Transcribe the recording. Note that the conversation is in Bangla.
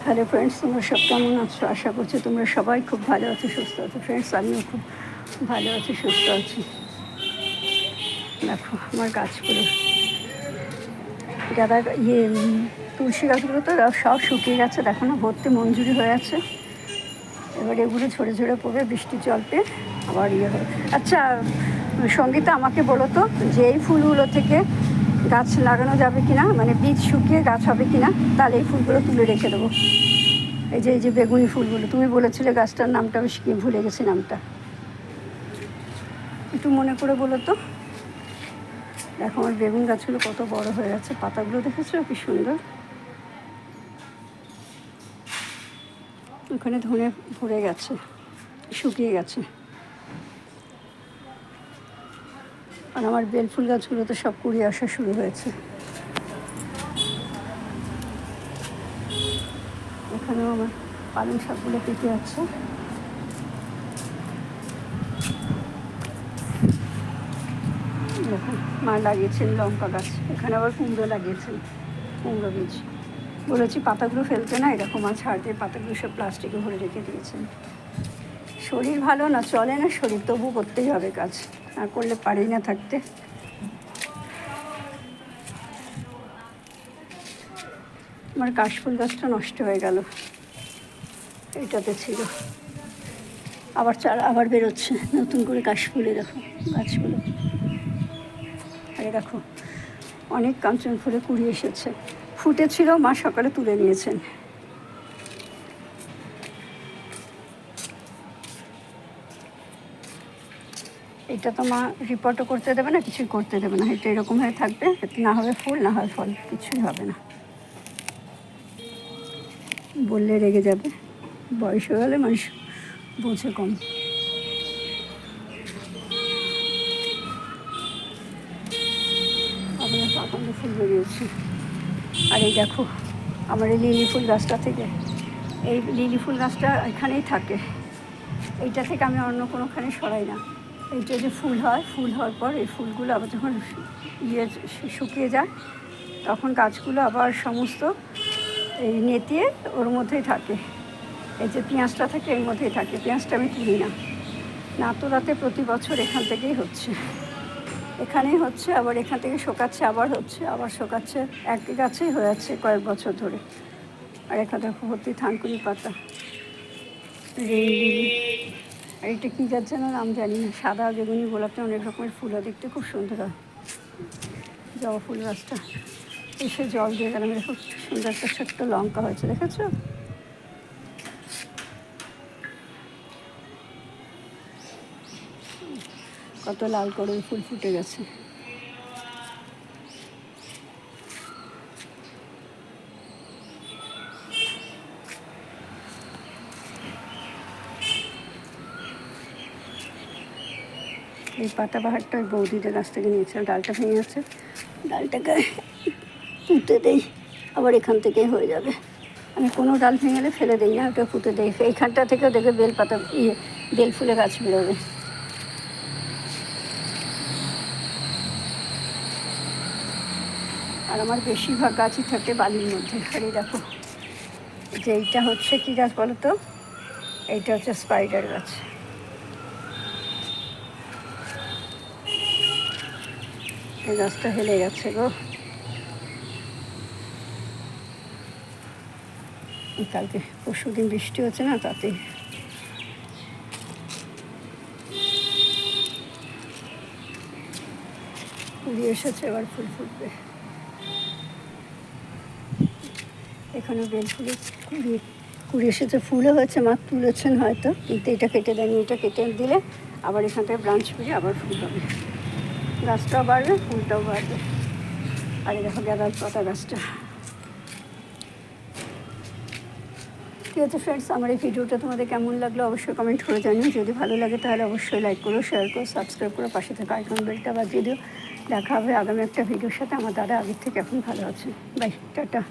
হ্যালো ফ্রেন্ডস, তোমরা সব কেমন আছো? আশা করছি তোমরা সবাই খুব ভালো আছো, সুস্থ আছো। ফ্রেন্ডস, আমিও খুব ভালো আছি, সুস্থ আছি। দেখো আমার গাছগুলো, গাঁদা তুলসী গাছগুলো তো সব শুকিয়ে গেছে, দেখো না, ভর্তি মঞ্জুরি হয়ে আছে। এবার এগুলো ঝরে ঝরে পড়বে বৃষ্টির জল পেয়ে, আবার হবে। আচ্ছা সঙ্গীতা, আমাকে বলো তো যে এই ফুলগুলো থেকে গাছ লাগানো যাবে কিনা, মানে বীজ শুকিয়ে গাছ হবে কিনা, তাহলে এই ফুলগুলো তুলে রেখে দেবো। এই যে বেগুনি ফুলগুলো, তুমি বলেছিলে গাছটার নামটা, আমি ভুলে গেছি নামটা, একটু মনে করে বলো তো। দেখো আমার বেগুন গাছগুলো কত বড় হয়ে গেছে, পাতাগুলো দেখেছো কি সুন্দর। ওখানে ধনে ভরে গেছে, শুকিয়ে গেছে। আর আমার বেলফুল গাছগুলো তো সব কুড়িয়ে আসা শুরু হয়েছে। এখানেও আমার পালং শাকগুলো পেকে যাচ্ছে। দেখুন, মা লাগিয়েছেন লঙ্কা গাছ, এখানে আবার কুমড়ো লাগিয়েছেন, কুমড়ো বীজ। বলেছি পাতাগুলো ফেলতে না, এরকম মাছ হাড়তে পাতাগুলো সব প্লাস্টিকে ভরে রেখে দিয়েছেন। শরীর ভালো না, চলে না শরীর, তবু করতেই হবে কাজ, না করলে পারি না থাকতে। আমার কাশফুল গাছটা নষ্ট হয়ে গেল, এইটাতে ছিল, আবার চারা আবার বেরোচ্ছে নতুন করে কাশফুলে। দেখো গাছগুলো, আরে দেখো অনেক কাঞ্চন ফুলে কুড়ি এসেছে, ফুটেছিল, মা সকালে তুলে নিয়েছেন। এটা তো মা রিপোর্টও করতে দেবে না, কিছুই করতে দেবে না, এটা এরকম হয়ে থাকবে, না হবে ফুল না হয় ফল, কিছুই হবে না। বললে রেগে যাবে, বয়স হয়ে গেলে মানুষ বোঝে কম। আপনার পাতানো ফুল বেরিয়েছে। আর এই দেখো আমার এই লিলি ফুল গাছটা থেকে, এই লিলি ফুল গাছটা এখানেই থাকে, এইটা থেকে আমি অন্য কোনোখানে সরাই না। এইটা যে ফুল হয়, ফুল হওয়ার পর এই ফুলগুলো আবার যখন শুকিয়ে যায়, তখন গাছগুলো আবার সমস্ত এই নেতিয়ে ওর মধ্যেই থাকে। এই যে পেঁয়াজটা থাকে এর মধ্যেই থাকে, পেঁয়াজটা আমি তুলি না, না তোলাতে প্রতি বছর এখান থেকেই হচ্ছে, এখানেই হচ্ছে, আবার এখান থেকে শোকাচ্ছে, আবার হচ্ছে, আবার শোকাচ্ছে, এক গাছেই হয়ে আছে কয়েক বছর ধরে। আর এখানে ভর্তি থানকুনি পাতা, আর এটা কী গাছ যেন নাম জানি না, সাদা বেগুনি গোলাপটা অনেক রকমের ফুল হয়, দেখতে খুব সুন্দর হয়। জবা ফুল গাছটা এসে জল দিয়ে গেলাম, দেখো সুন্দর একটা ছোট্ট লঙ্কা হয়েছে, দেখেছো? কত লাল করে ফুল ফুটে গেছে। এই পাতাবাহারটা ওই বৌদিদের গাছ থেকে নিয়েছে, ডালটা ভেঙে আছে, ডালটাকে পুঁতে দেই, আবার এখান থেকেই হয়ে যাবে। আমি কোনো ডাল ভেঙে ফেলে দিই না, ওটা পুঁতে দেই, এইখানটা থেকেও দেখে বেলপাতা বেল ফুলে গাছ বেরোবে। আর আমার বেশিরভাগ গাছই থাকে বালির মধ্যে। আর এই দেখো যে এইটা হচ্ছে কী গাছ বলো তো, এইটা হচ্ছে স্পাইডার গাছ। এই গাছটা হেলে গেছে গো, কালকে পরশু দিন বৃষ্টি হচ্ছে না, তাতেই। কুড়ি এসেছে, এবার ফুল ফুটবে। এখানে বেলফুলে কুড়ি এসেছে, ফুলও হয়েছে, মা তুলেছেন হয়তো, কিন্তু এটা কেটে দেয়নি, এটা কেটে দিলে আবার এখান থেকে ব্রাঞ্চ পেয়ে আবার ফুল হবে, গাছটাও বাড়বে, ফুলটাও বাড়বে। আর এই দেখো গাঁদার পাতা গাছটা। ঠিক আছে ফ্রেন্ডস, আমার এই ভিডিওটা তোমাদের কেমন লাগলো অবশ্যই কমেন্ট করে জানিও। যদি ভালো লাগে তাহলে অবশ্যই লাইক করো, শেয়ার করো, সাবস্ক্রাইব করো, পাশে থেকে আইকন বেলটা বাজিয়ে দিও। দেখা হবে আগামী একটা ভিডিওর সাথে। আমার দাদা আগের থেকে এখন ভালো আছে। Bye, tata.